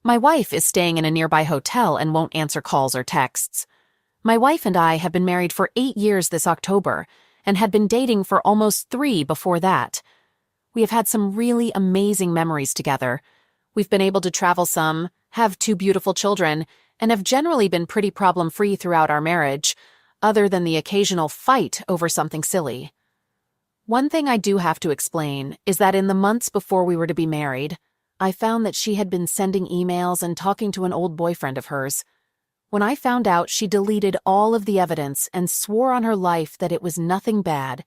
My wife is staying in a nearby hotel and won't answer calls or texts. My wife and I have been married for 8 years this October and had been dating for almost 3 before that. We have had some really amazing memories together. We've been able to travel some, have 2 beautiful children, and have generally been pretty problem-free throughout our marriage, other than the occasional fight over something silly. One thing I do have to explain is that in the months before we were to be married, I found that she had been sending emails and talking to an old boyfriend of hers. When I found out, she deleted all of the evidence and swore on her life that it was nothing bad,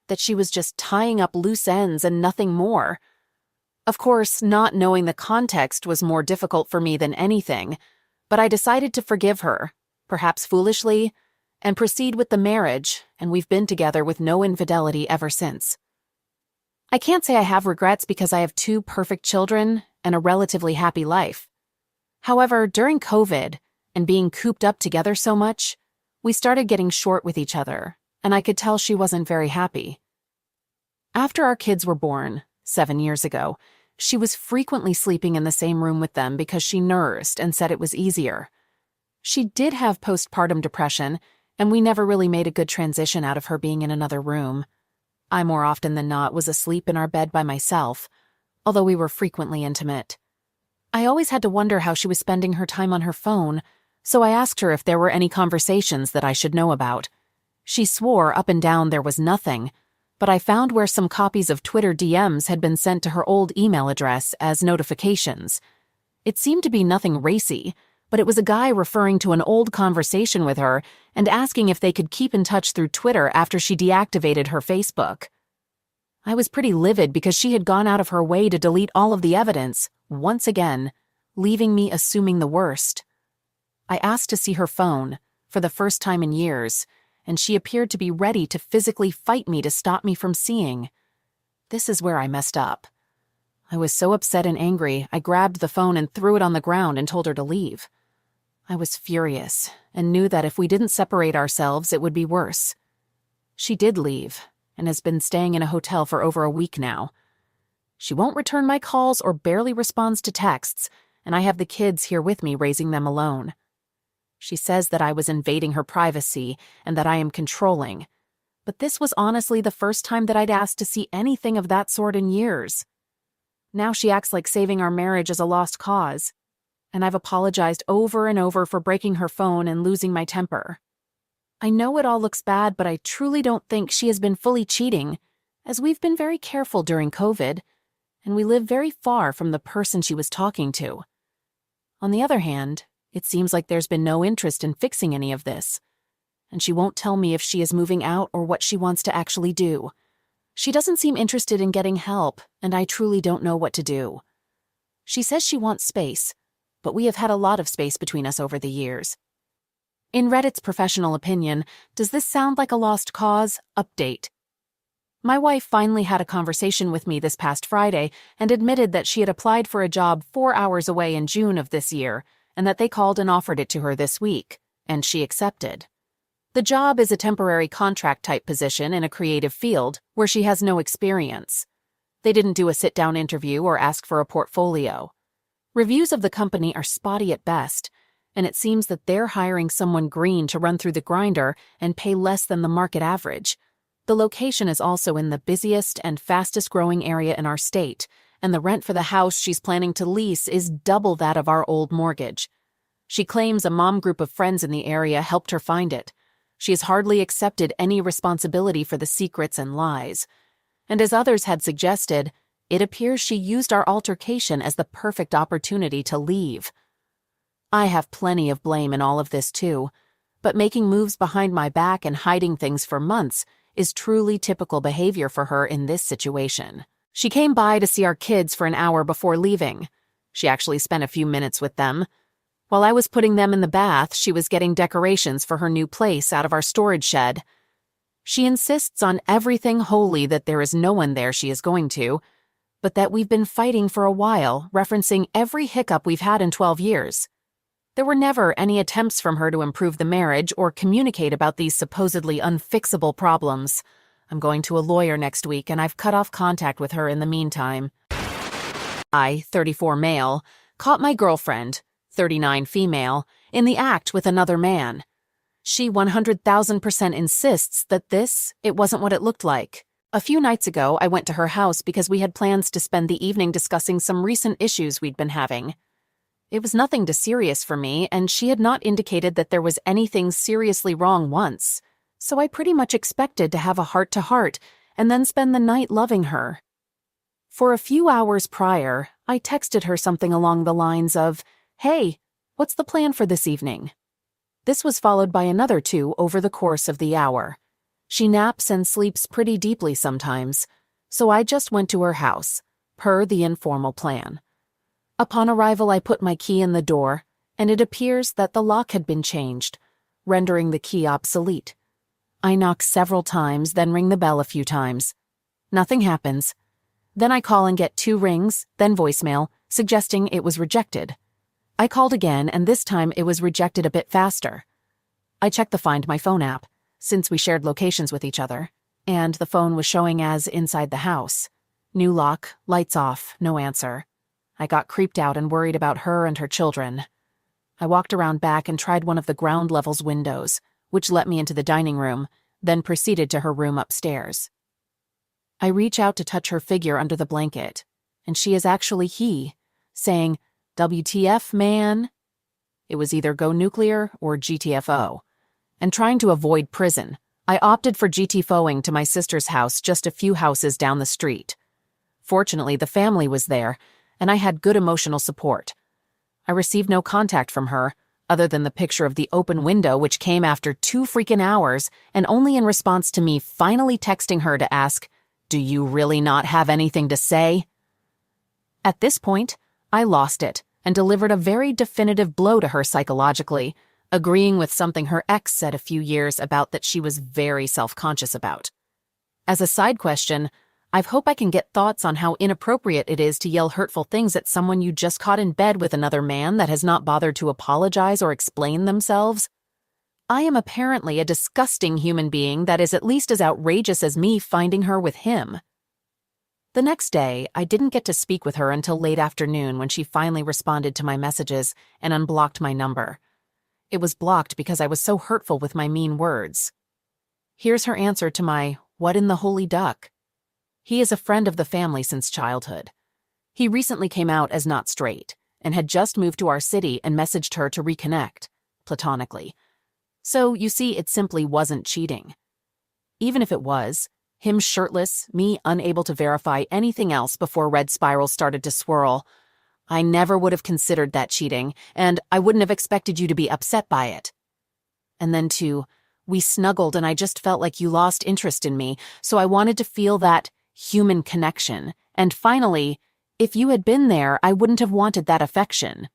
that she was just tying up loose ends and nothing more. Of course, not knowing the context was more difficult for me than anything, but I decided to forgive her, perhaps foolishly, and proceed with the marriage, and we've been together with no infidelity ever since. I can't say I have regrets because I have 2 perfect children and a relatively happy life. However, during COVID and being cooped up together so much, we started getting short with each other, and I could tell she wasn't very happy. After our kids were born, 7 years ago, she was frequently sleeping in the same room with them because she nursed and said it was easier. She did have postpartum depression, and we never really made a good transition out of her being in another room. I more often than not was asleep in our bed by myself, although we were frequently intimate. I always had to wonder how she was spending her time on her phone, so I asked her if there were any conversations that I should know about. She swore up and down there was nothing, but I found where some copies of Twitter DMs had been sent to her old email address as notifications. It seemed to be nothing racy, but it was a guy referring to an old conversation with her and asking if they could keep in touch through Twitter after she deactivated her Facebook. I was pretty livid because she had gone out of her way to delete all of the evidence, once again, leaving me assuming the worst. I asked to see her phone, for the first time in years, and she appeared to be ready to physically fight me to stop me from seeing. This is where I messed up. I was so upset and angry, I grabbed the phone and threw it on the ground and told her to leave. I was furious and knew that if we didn't separate ourselves, it would be worse. She did leave and has been staying in a hotel for over a week now. She won't return my calls or barely responds to texts, and I have the kids here with me raising them alone. She says that I was invading her privacy and that I am controlling, but this was honestly the first time that I'd asked to see anything of that sort in years. Now she acts like saving our marriage is a lost cause, and I've apologized over and over for breaking her phone and losing my temper. I know it all looks bad, but I truly don't think she has been fully cheating, as we've been very careful during COVID, and we live very far from the person she was talking to. On the other hand, it seems like there's been no interest in fixing any of this, and she won't tell me if she is moving out or what she wants to actually do. She doesn't seem interested in getting help, and I truly don't know what to do. She says she wants space, but we have had a lot of space between us over the years. In Reddit's professional opinion, does this sound like a lost cause? Update. My wife finally had a conversation with me this past Friday and admitted that she had applied for a job 4 hours away in June of this year, and that they called and offered it to her this week, and she accepted. The job is a temporary contract-type position in a creative field where she has no experience. They didn't do a sit-down interview or ask for a portfolio. Reviews of the company are spotty at best, and it seems that they're hiring someone green to run through the grinder and pay less than the market average. The location is also in the busiest and fastest-growing area in our state, and the rent for the house she's planning to lease is double that of our old mortgage. She claims a mom group of friends in the area helped her find it. She has hardly accepted any responsibility for the secrets and lies. And as others had suggested, it appears she used our altercation as the perfect opportunity to leave. I have plenty of blame in all of this too, but making moves behind my back and hiding things for months is truly typical behavior for her in this situation. She came by to see our kids for an hour before leaving. She actually spent a few minutes with them. While I was putting them in the bath, she was getting decorations for her new place out of our storage shed. She insists on everything holy that there is no one there she is going to, but that we've been fighting for a while, referencing every hiccup we've had in 12 years. There were never any attempts from her to improve the marriage or communicate about these supposedly unfixable problems. I'm going to a lawyer next week, and I've cut off contact with her in the meantime. I, 34 male, caught my girlfriend, 39 female, in the act with another man. She 100,000% insists that it wasn't what it looked like. A few nights ago, I went to her house because we had plans to spend the evening discussing some recent issues we'd been having. It was nothing too serious for me, and she had not indicated that there was anything seriously wrong once, so I pretty much expected to have a heart-to-heart and then spend the night loving her. For a few hours prior, I texted her something along the lines of, "Hey, what's the plan for this evening?" This was followed by another 2 over the course of the hour. She naps and sleeps pretty deeply sometimes, so I just went to her house, per the informal plan. Upon arrival, I put my key in the door, and it appears that the lock had been changed, rendering the key obsolete. I knock several times, then ring the bell a few times. Nothing happens. Then I call and get 2 rings, then voicemail, suggesting it was rejected. I called again, and this time it was rejected a bit faster. I checked the Find My Phone app, since we shared locations with each other, and the phone was showing as inside the house. New lock, lights off, no answer. I got creeped out and worried about her and her children. I walked around back and tried one of the ground level's windows, which let me into the dining room, then proceeded to her room upstairs. I reach out to touch her figure under the blanket, and she is actually he, saying, "WTF, man?" It was either go nuclear or GTFO. And trying to avoid prison, I opted for GTFOing to my sister's house just a few houses down the street. Fortunately, the family was there, and I had good emotional support. I received no contact from her, other than the picture of the open window, which came after 2 freaking hours, and only in response to me finally texting her to ask, "Do you really not have anything to say?" At this point, I lost it and delivered a very definitive blow to her psychologically, agreeing with something her ex said a few years about that she was very self-conscious about. As a side question, I hope I can get thoughts on how inappropriate it is to yell hurtful things at someone you just caught in bed with another man that has not bothered to apologize or explain themselves. I am apparently a disgusting human being that is at least as outrageous as me finding her with him. The next day, I didn't get to speak with her until late afternoon when she finally responded to my messages and unblocked my number. It was blocked because I was so hurtful with my mean words. Here's her answer to my, "What in the holy duck?" He is a friend of the family since childhood. He recently came out as not straight and had just moved to our city and messaged her to reconnect, platonically. So, you see, it simply wasn't cheating. Even if it was, him shirtless, me unable to verify anything else before red spirals started to swirl, I never would have considered that cheating, and I wouldn't have expected you to be upset by it. And then, too, we snuggled and I just felt like you lost interest in me, so I wanted to feel that human connection. And finally, if you had been there, I wouldn't have wanted that affection.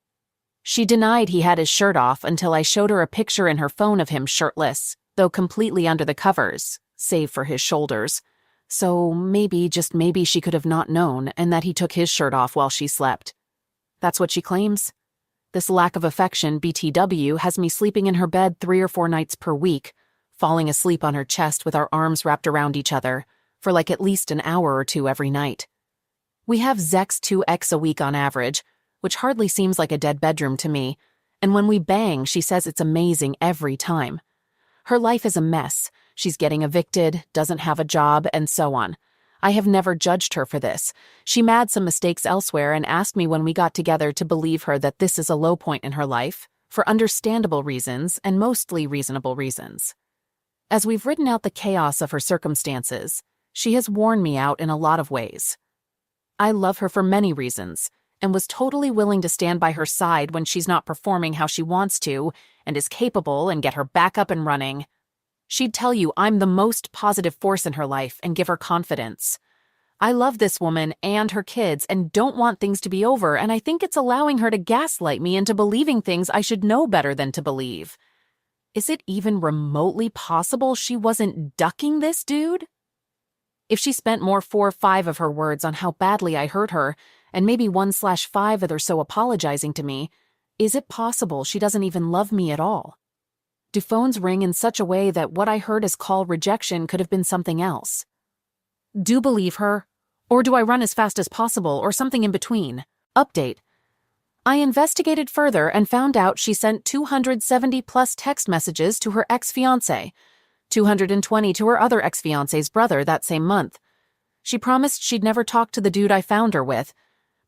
She denied he had his shirt off until I showed her a picture in her phone of him shirtless, though completely under the covers, save for his shoulders. So maybe, just maybe, she could have not known and that he took his shirt off while she slept. That's what she claims. This lack of affection, BTW, has me sleeping in her bed 3 or 4 nights per week, falling asleep on her chest with our arms wrapped around each other, for like at least an hour or 2 every night. We have Zex 2x a week on average, which hardly seems like a dead bedroom to me, and when we bang, she says it's amazing every time. Her life is a mess. She's getting evicted, doesn't have a job, and so on. I have never judged her for this. She made some mistakes elsewhere and asked me when we got together to believe her that this is a low point in her life, for understandable reasons and mostly reasonable reasons. As we've written out the chaos of her circumstances, she has worn me out in a lot of ways. I love her for many reasons, and was totally willing to stand by her side when she's not performing how she wants to and is capable and get her back up and running. She'd tell you I'm the most positive force in her life and give her confidence. I love this woman and her kids and don't want things to be over, and I think it's allowing her to gaslight me into believing things I should know better than to believe. Is it even remotely possible she wasn't ducking this dude? If she spent more 4 or 5 of her words on how badly I hurt her, and maybe 1/5 of her so apologizing to me, is it possible she doesn't even love me at all? Do phones ring in such a way that what I heard as call rejection could have been something else? Do believe her? Or do I run as fast as possible or something in between? Update. I investigated further and found out she sent 270-plus text messages to her ex-fiancé, 220 to her other ex-fiancé's brother that same month. She promised she'd never talk to the dude I found her with,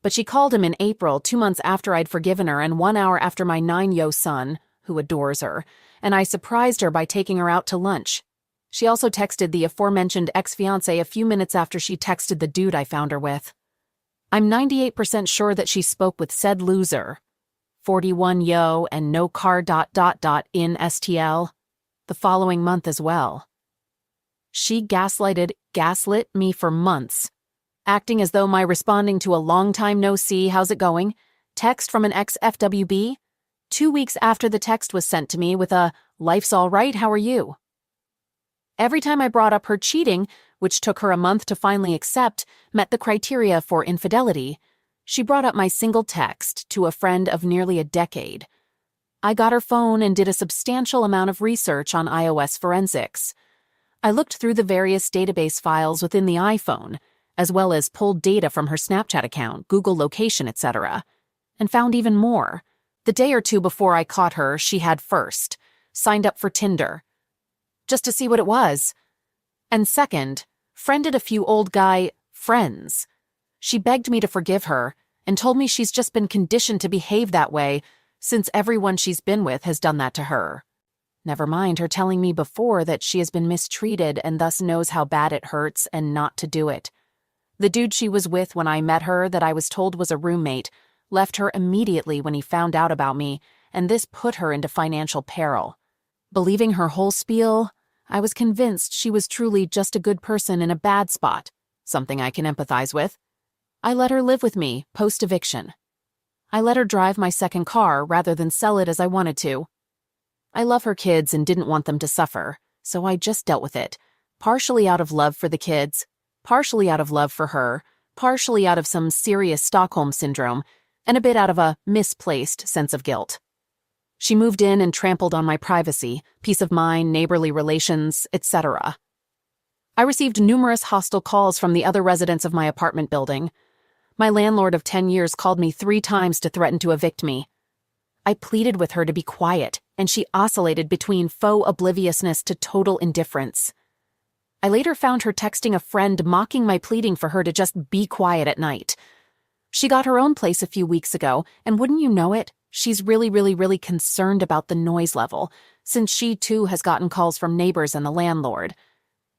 but she called him in April, 2 months after I'd forgiven her and 1 hour after my 9-year son, who adores her, and I surprised her by taking her out to lunch. She also texted the aforementioned ex-fiancé a few minutes after she texted the dude I found her with. I'm 98% sure that she spoke with said loser, 41 yo and no car in STL, the following month as well. She gaslit me for months, acting as though my responding to a long time no see, how's it going, text from an ex-FWB, 2 weeks after the text was sent to me with a, life's all right, how are you? Every time I brought up her cheating, which took her a month to finally accept, met the criteria for infidelity, she brought up my single text to a friend of nearly a decade. I got her phone and did a substantial amount of research on iOS forensics. I looked through the various database files within the iPhone, as well as pulled data from her Snapchat account, Google location, etc., and found even more. The day or two before I caught her, she had first signed up for Tinder, just to see what it was, and second, friended a few old guy friends. She begged me to forgive her and told me she's just been conditioned to behave that way since everyone she's been with has done that to her. Never mind her telling me before that she has been mistreated and thus knows how bad it hurts and not to do it. The dude she was with when I met her, that I was told was a roommate, left her immediately when he found out about me, and this put her into financial peril. Believing her whole spiel, I was convinced she was truly just a good person in a bad spot, something I can empathize with. I let her live with me post-eviction. I let her drive my second car rather than sell it as I wanted to. I love her kids and didn't want them to suffer, so I just dealt with it, partially out of love for the kids, partially out of love for her, partially out of some serious Stockholm syndrome, and a bit out of a misplaced sense of guilt. She moved in and trampled on my privacy, peace of mind, neighborly relations, etc. I received numerous hostile calls from the other residents of my apartment building. My landlord of 10 years called me 3 times to threaten to evict me. I pleaded with her to be quiet, and she oscillated between faux obliviousness to total indifference. I later found her texting a friend mocking my pleading for her to just be quiet at night. She got her own place a few weeks ago, and wouldn't you know it, she's really concerned about the noise level, since she too has gotten calls from neighbors and the landlord.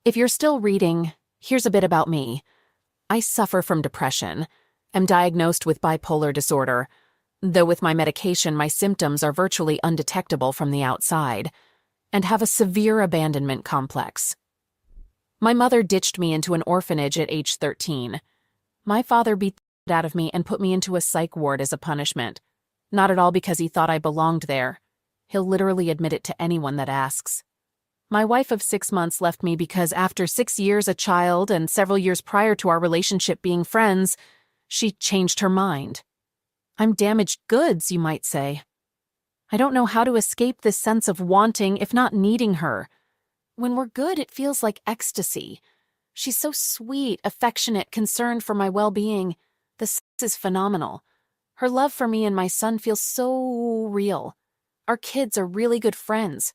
If you're still reading, here's a bit about me. I suffer from depression, am diagnosed with bipolar disorder, though with my medication my symptoms are virtually undetectable from the outside, and have a severe abandonment complex. My mother ditched me into an orphanage at age 13. My father beat the shit out of me and put me into a psych ward as a punishment. Not at all because he thought I belonged there. He'll literally admit it to anyone that asks. My wife of 6 months left me because after 6 years a child and several years prior to our relationship being friends, she changed her mind. I'm damaged goods, you might say. I don't know how to escape this sense of wanting, if not needing her. When we're good, it feels like ecstasy. She's so sweet, affectionate, concerned for my well-being. The sex is phenomenal. Her love for me and my son feels so real. Our kids are really good friends.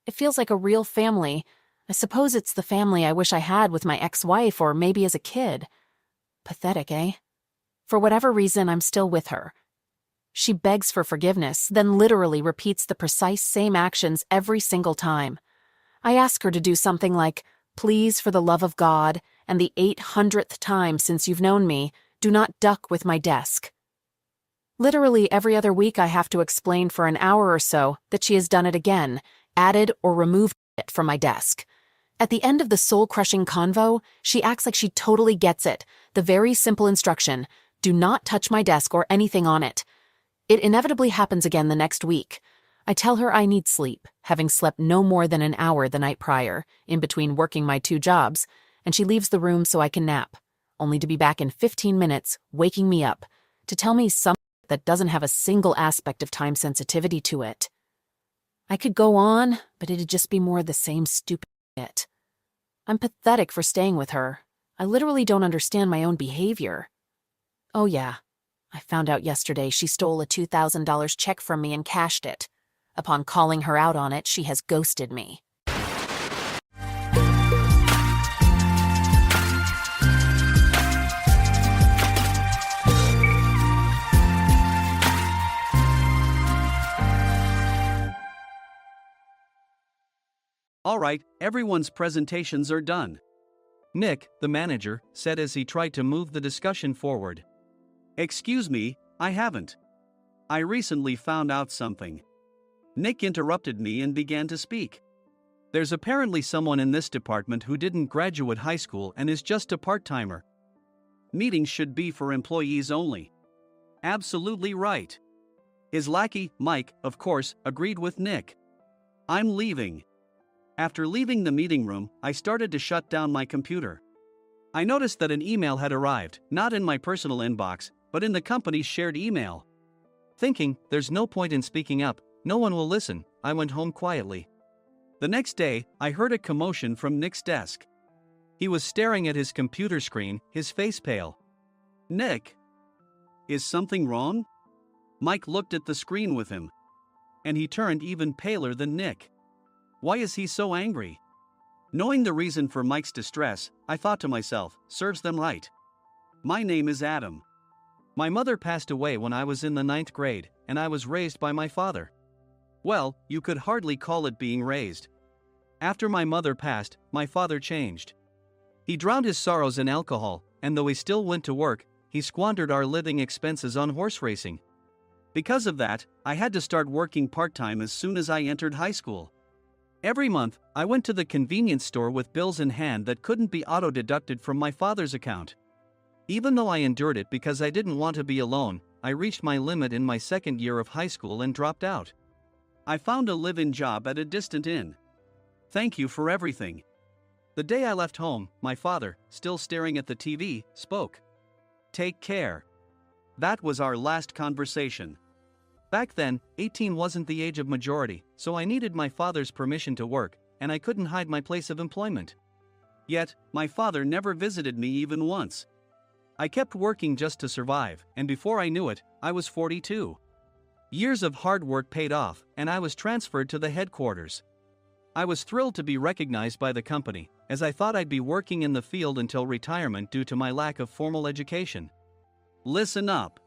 It feels like a real family. I suppose it's the family I wish I had with my ex-wife or maybe as a kid. Pathetic, eh? For whatever reason, I'm still with her. She begs for forgiveness, then literally repeats the precise same actions every single time. I ask her to do something like, please, for the love of God, and the 800th time since you've known me, do not duck with my desk. Literally every other week I have to explain for an hour or so that she has done it again, added or removed it from my desk. At the end of the soul-crushing convo, she acts like she totally gets it, the very simple instruction, do not touch my desk or anything on it. It inevitably happens again the next week. I tell her I need sleep, having slept no more than an hour the night prior, in between working my 2 jobs, and she leaves the room so I can nap, only to be back in 15 minutes, waking me up, to tell me something that doesn't have a single aspect of time sensitivity to it. I could go on, but it'd just be more of the same stupid shit. I'm pathetic for staying with her. I literally don't understand my own behavior. Oh yeah, I found out yesterday she stole a $2,000 check from me and cashed it. Upon calling her out on it, she has ghosted me. All right, everyone's presentations are done. Nick, the manager, said as he tried to move the discussion forward. Excuse me, I haven't. I recently found out something. Nick interrupted me and began to speak. There's apparently someone in this department who didn't graduate high school and is just a part-timer. Meetings should be for employees only. Absolutely right. His lackey, Mike, of course, agreed with Nick. I'm leaving. After leaving the meeting room, I started to shut down my computer. I noticed that an email had arrived, not in my personal inbox, but in the company's shared email. Thinking, there's no point in speaking up, no one will listen, I went home quietly. The next day, I heard a commotion from Nick's desk. He was staring at his computer screen, his face pale. Nick? Is something wrong? Mike looked at the screen with him. And he turned even paler than Nick. Why is he so angry? Knowing the reason for Mike's distress, I thought to myself, serves them right. My name is Adam. My mother passed away when I was in the 9th grade, and I was raised by my father. Well, you could hardly call it being raised. After my mother passed, my father changed. He drowned his sorrows in alcohol, and though he still went to work, he squandered our living expenses on horse racing. Because of that, I had to start working part-time as soon as I entered high school. Every month, I went to the convenience store with bills in hand that couldn't be auto-deducted from my father's account. Even though I endured it because I didn't want to be alone, I reached my limit in my second year of high school and dropped out. I found a live-in job at a distant inn. Thank you for everything. The day I left home, my father, still staring at the TV, spoke. Take care. That was our last conversation. Back then, 18 wasn't the age of majority, so I needed my father's permission to work, and I couldn't hide my place of employment. Yet, my father never visited me even once. I kept working just to survive, and before I knew it, I was 42. Years of hard work paid off, and I was transferred to the headquarters. I was thrilled to be recognized by the company, as I thought I'd be working in the field until retirement due to my lack of formal education. Listen up.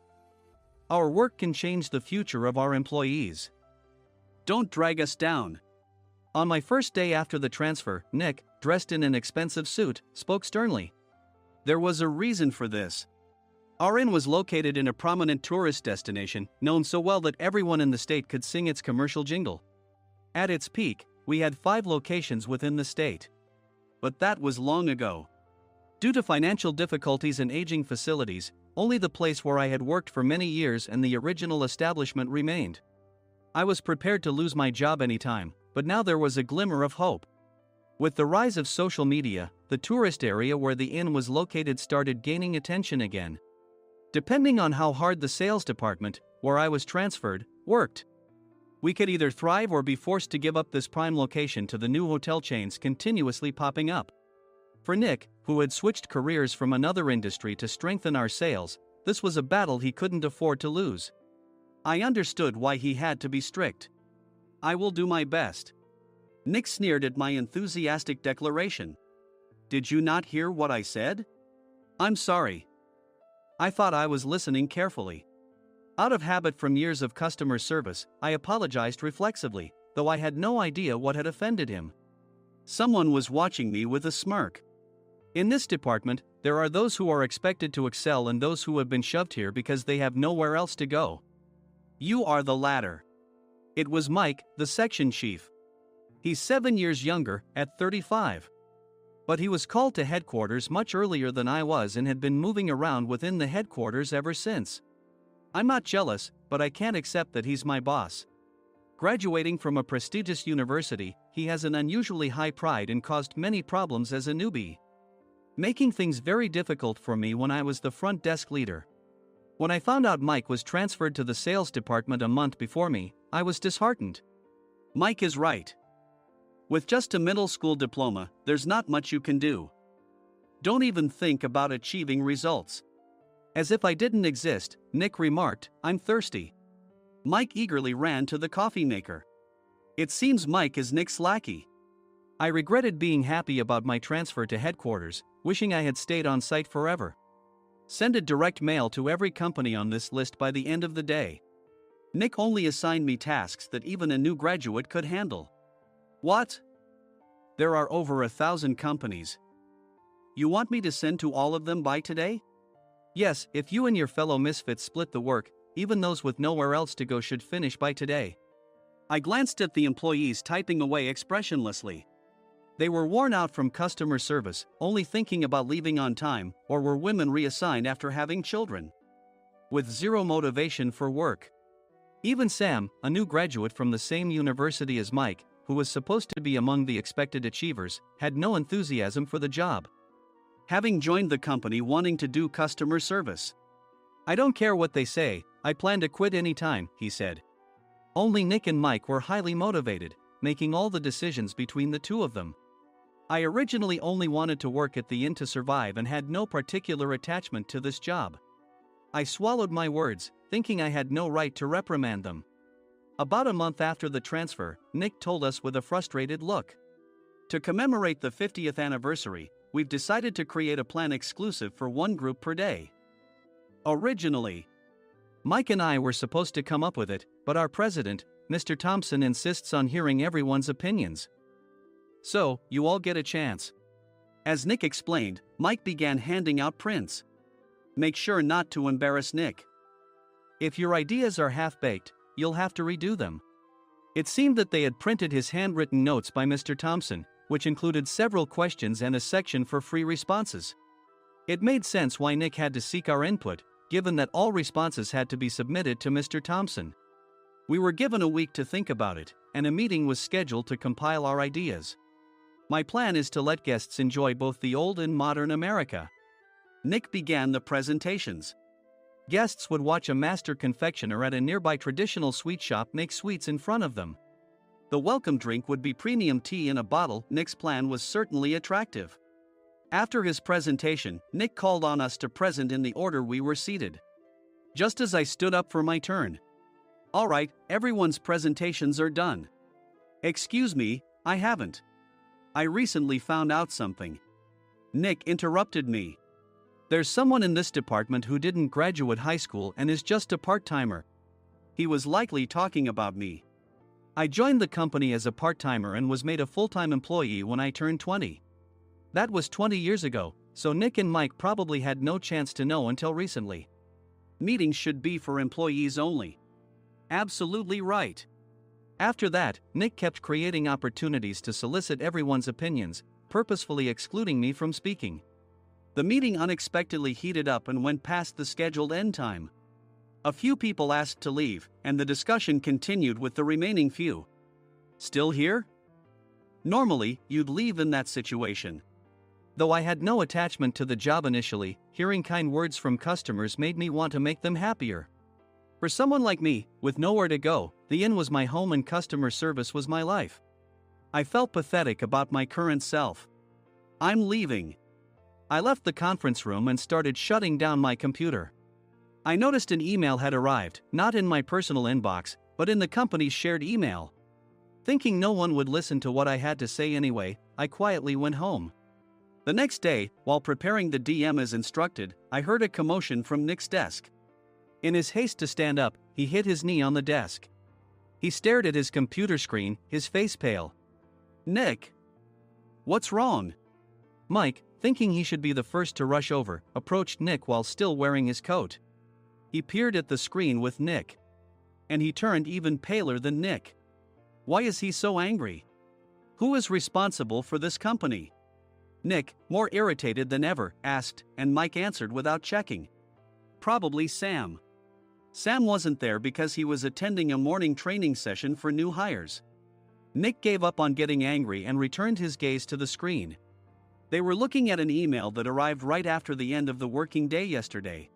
Our work can change the future of our employees. Don't drag us down. On my first day after the transfer, Nick, dressed in an expensive suit, spoke sternly. There was a reason for this. Our inn was located in a prominent tourist destination, known so well that everyone in the state could sing its commercial jingle. At its peak, we had 5 locations within the state. But that was long ago. Due to financial difficulties and aging facilities, only the place where I had worked for many years and the original establishment remained. I was prepared to lose my job anytime, but now there was a glimmer of hope. With the rise of social media, the tourist area where the inn was located started gaining attention again. Depending on how hard the sales department, where I was transferred, worked, we could either thrive or be forced to give up this prime location to the new hotel chains continuously popping up. For Nick, who had switched careers from another industry to strengthen our sales, this was a battle he couldn't afford to lose. I understood why he had to be strict. I will do my best. Nick sneered at my enthusiastic declaration. Did you not hear what I said? I'm sorry. I thought I was listening carefully. Out of habit from years of customer service, I apologized reflexively, though I had no idea what had offended him. Someone was watching me with a smirk. In this department, there are those who are expected to excel and those who have been shoved here because they have nowhere else to go. You are the latter. It was Mike, the section chief. He's 7 years younger, at 35. But he was called to headquarters much earlier than I was and had been moving around within the headquarters ever since. I'm not jealous, but I can't accept that he's my boss. Graduating from a prestigious university, he has an unusually high pride and caused many problems as a newbie, making things very difficult for me when I was the front desk leader. When I found out Mike was transferred to the sales department a month before me, I was disheartened. Mike is right. With just a middle school diploma, there's not much you can do. Don't even think about achieving results. As if I didn't exist, Nick remarked, "I'm thirsty." Mike eagerly ran to the coffee maker. It seems Mike is Nick's lackey. I regretted being happy about my transfer to headquarters, wishing I had stayed on site forever. Send a direct mail to every company on this list by the end of the day. Nick only assigned me tasks that even a new graduate could handle. What? There are over 1,000 companies. You want me to send to all of them by today? Yes, if you and your fellow misfits split the work, even those with nowhere else to go should finish by today. I glanced at the employees typing away expressionlessly. They were worn out from customer service, only thinking about leaving on time, or were women reassigned after having children. With zero motivation for work. Even Sam, a new graduate from the same university as Mike, who was supposed to be among the expected achievers, had no enthusiasm for the job. Having joined the company wanting to do customer service. I don't care what they say, I plan to quit anytime, he said. Only Nick and Mike were highly motivated, making all the decisions between the two of them. I originally only wanted to work at the inn to survive and had no particular attachment to this job. I swallowed my words, thinking I had no right to reprimand them. About a month after the transfer, Nick told us with a frustrated look. To commemorate the 50th anniversary, we've decided to create a plan exclusive for one group per day. Originally, Mike and I were supposed to come up with it, but our president, Mr. Thompson, insists on hearing everyone's opinions. So, you all get a chance. As Nick explained, Mike began handing out prints. Make sure not to embarrass Nick. If your ideas are half-baked, you'll have to redo them. It seemed that they had printed his handwritten notes by Mr. Thompson, which included several questions and a section for free responses. It made sense why Nick had to seek our input, given that all responses had to be submitted to Mr. Thompson. We were given a week to think about it, and a meeting was scheduled to compile our ideas. My plan is to let guests enjoy both the old and modern America. Nick began the presentations. Guests would watch a master confectioner at a nearby traditional sweet shop make sweets in front of them. The welcome drink would be premium tea in a bottle. Nick's plan was certainly attractive. After his presentation, Nick called on us to present in the order we were seated. Just as I stood up for my turn. All right, everyone's presentations are done. Excuse me, I haven't. I recently found out something. Nick interrupted me. There's someone in this department who didn't graduate high school and is just a part-timer. He was likely talking about me. I joined the company as a part-timer and was made a full-time employee when I turned 20. That was 20 years ago, so Nick and Mike probably had no chance to know until recently. Meetings should be for employees only. Absolutely right. After that, Nick kept creating opportunities to solicit everyone's opinions, purposefully excluding me from speaking. The meeting unexpectedly heated up and went past the scheduled end time. A few people asked to leave, and the discussion continued with the remaining few. Still here? Normally, you'd leave in that situation. Though I had no attachment to the job initially, hearing kind words from customers made me want to make them happier. For someone like me, with nowhere to go, the inn was my home and customer service was my life. I felt pathetic about my current self. I'm leaving. I left the conference room and started shutting down my computer. I noticed an email had arrived, not in my personal inbox, but in the company's shared email. Thinking no one would listen to what I had to say anyway, I quietly went home. The next day, while preparing the DM as instructed, I heard a commotion from Nick's desk. In his haste to stand up, he hit his knee on the desk. He stared at his computer screen, his face pale. Nick! What's wrong? Mike, thinking he should be the first to rush over, approached Nick while still wearing his coat. He peered at the screen with Nick. And he turned even paler than Nick. Why is he so angry? Who is responsible for this company? Nick, more irritated than ever, asked, and Mike answered without checking. Probably Sam. Sam wasn't there because he was attending a morning training session for new hires. Nick gave up on getting angry and returned his gaze to the screen. They were looking at an email that arrived right after the end of the working day yesterday.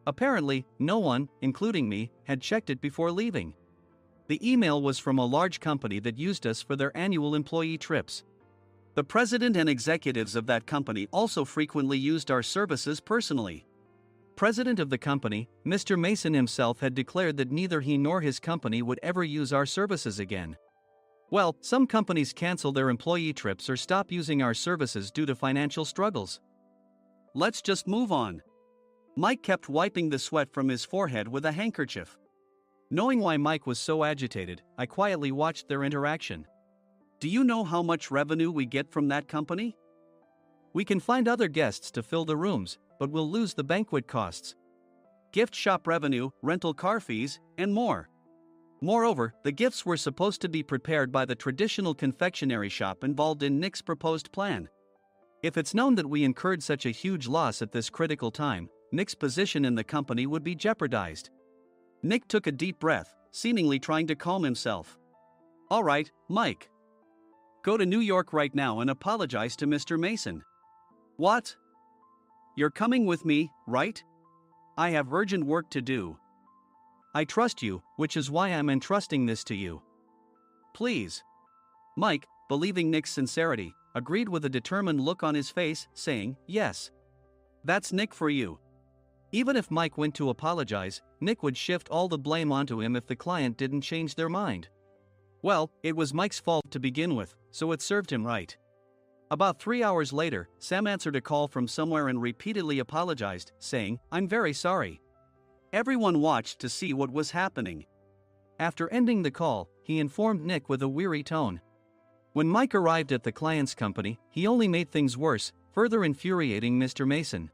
Apparently, no one, including me, had checked it before leaving. The email was from a large company that used us for their annual employee trips. The president and executives of that company also frequently used our services personally. President of the company, Mr. Mason himself had declared that neither he nor his company would ever use our services again. Well, some companies cancel their employee trips or stop using our services due to financial struggles. Let's just move on. Mike kept wiping the sweat from his forehead with a handkerchief. Knowing why Mike was so agitated, I quietly watched their interaction. Do you know how much revenue we get from that company? We can find other guests to fill the rooms, but we'll lose the banquet costs, gift shop revenue, rental car fees, and more. Moreover, the gifts were supposed to be prepared by the traditional confectionery shop involved in Nick's proposed plan. If it's known that we incurred such a huge loss at this critical time, Nick's position in the company would be jeopardized. Nick took a deep breath, seemingly trying to calm himself. All right, Mike. Go to New York right now and apologize to Mr. Mason. What? You're coming with me, right? I have urgent work to do. I trust you, which is why I'm entrusting this to you. Please. Mike, believing Nick's sincerity, agreed with a determined look on his face, saying, yes. That's Nick for you. Even if Mike went to apologize, Nick would shift all the blame onto him if the client didn't change their mind. Well, it was Mike's fault to begin with, so it served him right. About 3 hours later, Sam answered a call from somewhere and repeatedly apologized, saying, I'm very sorry. Everyone watched to see what was happening. After ending the call, he informed Nick with a weary tone. When Mike arrived at the client's company, he only made things worse, further infuriating Mr. Mason.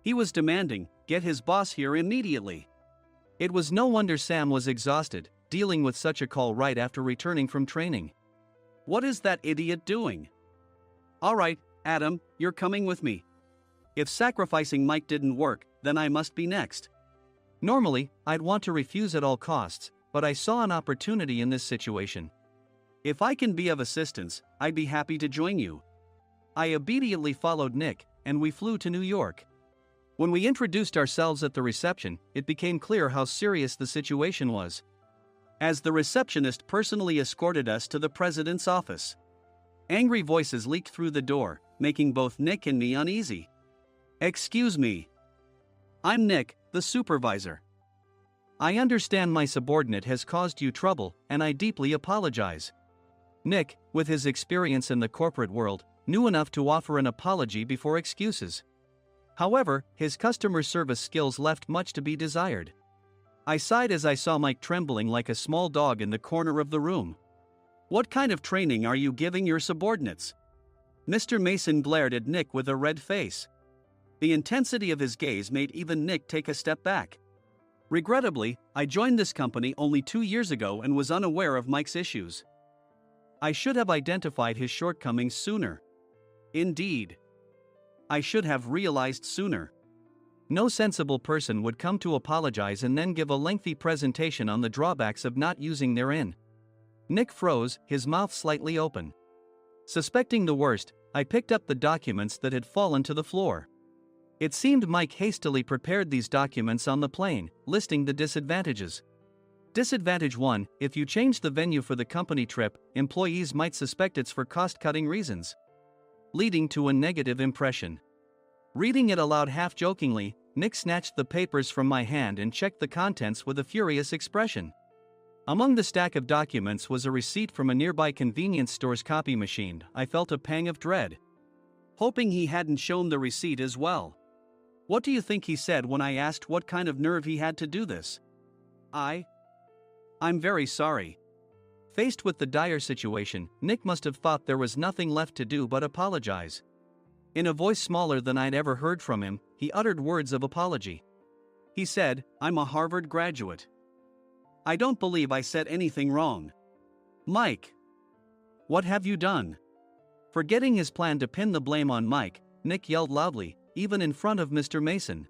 He was demanding, get his boss here immediately. It was no wonder Sam was exhausted, dealing with such a call right after returning from training. What is that idiot doing? All right, Adam, you're coming with me. If sacrificing Mike didn't work, then I must be next. Normally, I'd want to refuse at all costs, but I saw an opportunity in this situation. If I can be of assistance, I'd be happy to join you. I obediently followed Nick, and we flew to New York. When we introduced ourselves at the reception, it became clear how serious the situation was, as the receptionist personally escorted us to the president's office. Angry voices leaked through the door, making both Nick and me uneasy. Excuse me. I'm Nick, the supervisor. I understand my subordinate has caused you trouble, and I deeply apologize. Nick, with his experience in the corporate world, knew enough to offer an apology before excuses. However, his customer service skills left much to be desired. I sighed as I saw Mike trembling like a small dog in the corner of the room. What kind of training are you giving your subordinates? Mr. Mason glared at Nick with a red face. The intensity of his gaze made even Nick take a step back. Regrettably, I joined this company only 2 years ago and was unaware of Mike's issues. I should have identified his shortcomings sooner. Indeed. I should have realized sooner. No sensible person would come to apologize and then give a lengthy presentation on the drawbacks of not using their in. Nick froze, his mouth slightly open. Suspecting the worst, I picked up the documents that had fallen to the floor. It seemed Mike hastily prepared these documents on the plane, listing the disadvantages. Disadvantage 1: if you change the venue for the company trip, employees might suspect it's for cost-cutting reasons, leading to a negative impression. Reading it aloud half-jokingly, Nick snatched the papers from my hand and checked the contents with a furious expression. Among the stack of documents was a receipt from a nearby convenience store's copy machine. I felt a pang of dread, hoping he hadn't shown the receipt as well. What do you think he said when I asked what kind of nerve he had to do this? I'm very sorry. Faced with the dire situation, Nick must have thought there was nothing left to do but apologize. In a voice smaller than I'd ever heard from him, he uttered words of apology. He said, I'm a Harvard graduate. I don't believe I said anything wrong. Mike, what have you done? Forgetting his plan to pin the blame on Mike, Nick yelled loudly, even in front of Mr. Mason.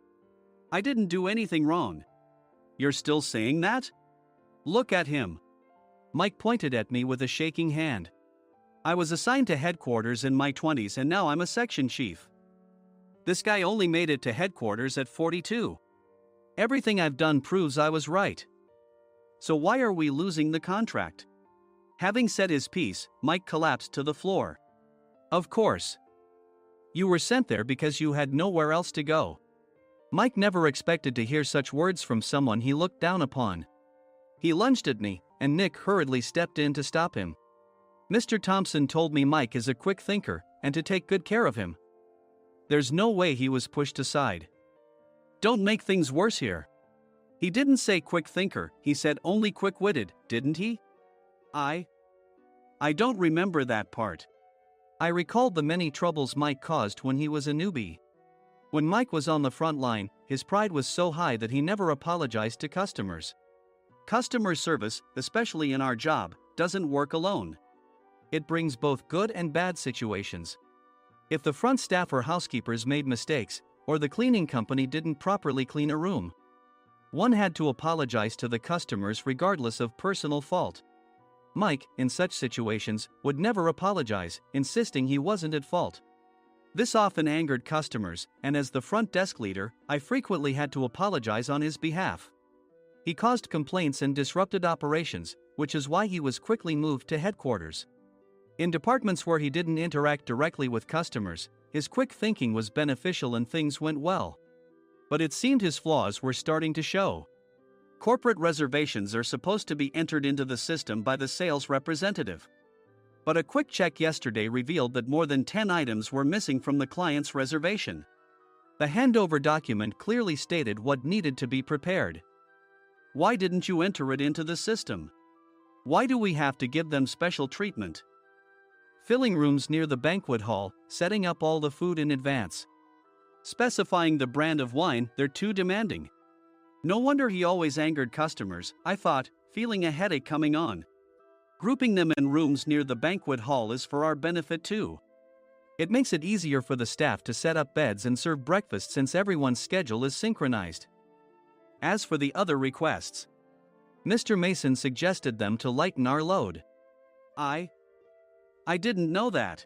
I didn't do anything wrong. You're still saying that? Look at him. Mike pointed at me with a shaking hand. I was assigned to headquarters in my 20s and now I'm a section chief. This guy only made it to headquarters at 42. Everything I've done proves I was right. So why are we losing the contract? Having said his piece, Mike collapsed to the floor. Of course. You were sent there because you had nowhere else to go. Mike never expected to hear such words from someone he looked down upon. He lunged at me, and Nick hurriedly stepped in to stop him. Mr. Thompson told me Mike is a quick thinker, and to take good care of him. There's no way he was pushed aside. Don't make things worse here. He didn't say quick thinker, he said only quick-witted, didn't he? I don't remember that part. I recalled the many troubles Mike caused when he was a newbie. When Mike was on the front line, his pride was so high that he never apologized to customers. Customer service, especially in our job, doesn't work alone. It brings both good and bad situations. If the front staff or housekeepers made mistakes, or the cleaning company didn't properly clean a room, one had to apologize to the customers regardless of personal fault. Mike, in such situations, would never apologize, insisting he wasn't at fault. This often angered customers, and as the front desk leader, I frequently had to apologize on his behalf. He caused complaints and disrupted operations, which is why he was quickly moved to headquarters. In departments where he didn't interact directly with customers, his quick thinking was beneficial and things went well. But it seemed his flaws were starting to show. Corporate reservations are supposed to be entered into the system by the sales representative. But a quick check yesterday revealed that more than 10 items were missing from the client's reservation. The handover document clearly stated what needed to be prepared. Why didn't you enter it into the system? Why do we have to give them special treatment? Filling rooms near the banquet hall, setting up all the food in advance. Specifying the brand of wine, they're too demanding. No wonder he always angered customers, I thought, feeling a headache coming on. Grouping them in rooms near the banquet hall is for our benefit too. It makes it easier for the staff to set up beds and serve breakfast since everyone's schedule is synchronized. As for the other requests, Mr. Mason suggested them to lighten our load. I didn't know that.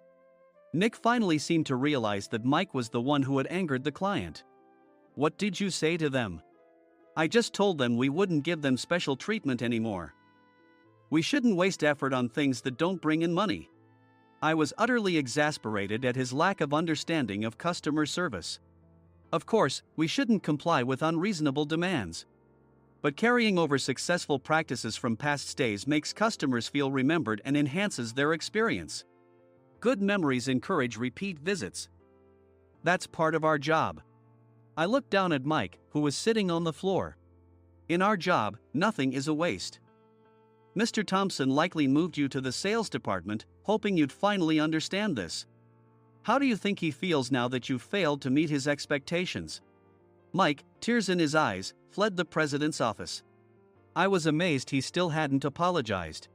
Nick finally seemed to realize that Mike was the one who had angered the client. What did you say to them? I just told them we wouldn't give them special treatment anymore. We shouldn't waste effort on things that don't bring in money. I was utterly exasperated at his lack of understanding of customer service. Of course, we shouldn't comply with unreasonable demands. But carrying over successful practices from past stays makes customers feel remembered and enhances their experience. Good memories encourage repeat visits. That's part of our job. I looked down at Mike, who was sitting on the floor. In our job, nothing is a waste. Mr. Thompson likely moved you to the sales department, hoping you'd finally understand this. How do you think he feels now that you failed to meet his expectations? Mike, tears in his eyes, fled the president's office. I was amazed he still hadn't apologized.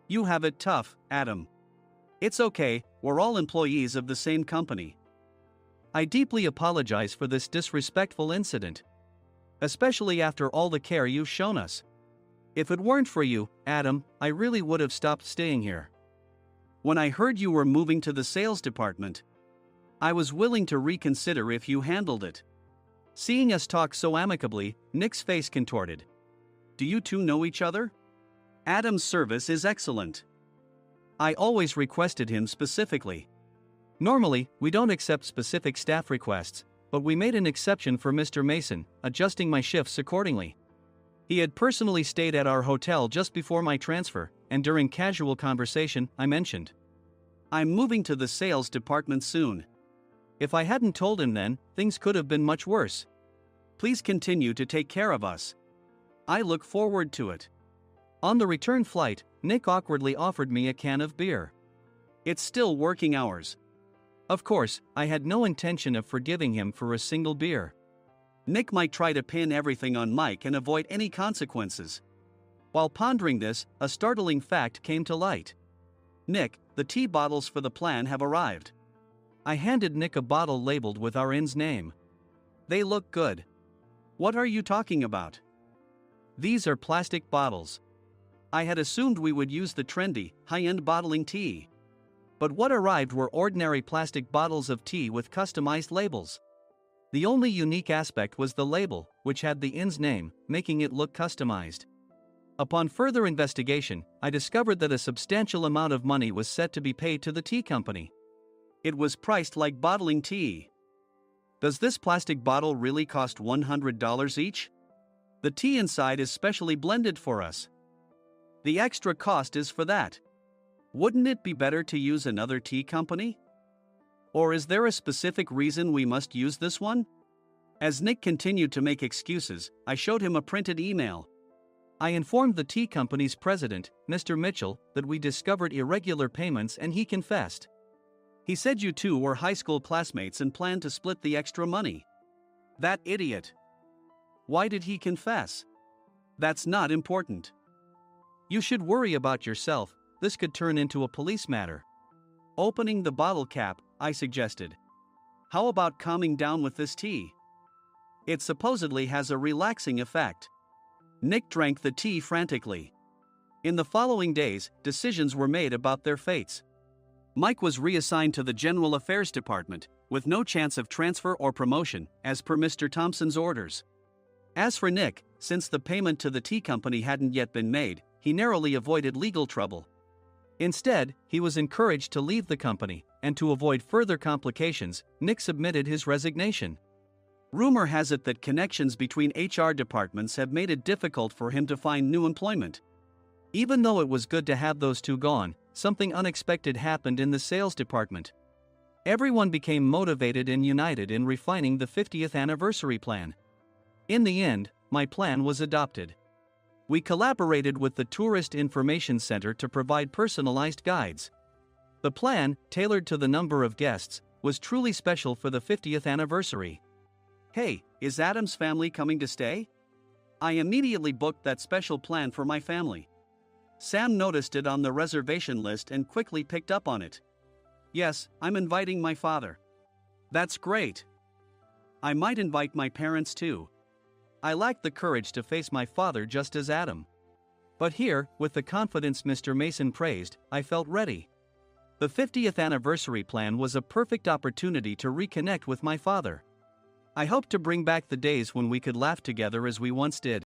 You have it tough, Adam. It's okay, we're all employees of the same company. I deeply apologize for this disrespectful incident. Especially after all the care you've shown us. If it weren't for you, Adam, I really would have stopped staying here. When I heard you were moving to the sales department, I was willing to reconsider if you handled it. Seeing us talk so amicably, Nick's face contorted. Do you two know each other? Adam's service is excellent. I always requested him specifically. Normally, we don't accept specific staff requests, but we made an exception for Mr. Mason, adjusting my shifts accordingly. He had personally stayed at our hotel just before my transfer, and during casual conversation, I mentioned, I'm moving to the sales department soon. If I hadn't told him then, things could have been much worse. Please continue to take care of us. I look forward to it. On the return flight, Nick awkwardly offered me a can of beer. It's still working hours. Of course, I had no intention of forgiving him for a single beer. Nick might try to pin everything on Mike and avoid any consequences. While pondering this, a startling fact came to light. Nick, the tea bottles for the plan have arrived. I handed Nick a bottle labeled with our inn's name. They look good. What are you talking about? These are plastic bottles. I had assumed we would use the trendy, high-end bottling tea. But what arrived were ordinary plastic bottles of tea with customized labels. The only unique aspect was the label, which had the inn's name, making it look customized. Upon further investigation, I discovered that a substantial amount of money was set to be paid to the tea company. It was priced like bottling tea. Does this plastic bottle really cost $100 each? The tea inside is specially blended for us. The extra cost is for that. Wouldn't it be better to use another tea company? Or is there a specific reason we must use this one? As Nick continued to make excuses, I showed him a printed email. I informed the tea company's president, Mr. Mitchell, that we discovered irregular payments and he confessed. He said you two were high school classmates and planned to split the extra money. That idiot. Why did he confess? That's not important. You should worry about yourself, this could turn into a police matter. Opening the bottle cap, I suggested. How about calming down with this tea? It supposedly has a relaxing effect. Nick drank the tea frantically. In the following days, decisions were made about their fates. Mike was reassigned to the General Affairs Department, with no chance of transfer or promotion, as per Mr. Thompson's orders. As for Nick, since the payment to the tea company hadn't yet been made, he narrowly avoided legal trouble. Instead, he was encouraged to leave the company, and to avoid further complications, Nick submitted his resignation. Rumor has it that connections between HR departments have made it difficult for him to find new employment. Even though it was good to have those two gone, something unexpected happened in the sales department. Everyone became motivated and united in refining the 50th anniversary plan. In the end, my plan was adopted. We collaborated with the Tourist Information Center to provide personalized guides. The plan, tailored to the number of guests, was truly special for the 50th anniversary. Hey, is Adam's family coming to stay? I immediately booked that special plan for my family. Sam noticed it on the reservation list and quickly picked up on it. Yes, I'm inviting my father. That's great. I might invite my parents too. I lacked the courage to face my father just as Adam. But here, with the confidence Mr. Mason praised, I felt ready. The 50th anniversary plan was a perfect opportunity to reconnect with my father. I hoped to bring back the days when we could laugh together as we once did.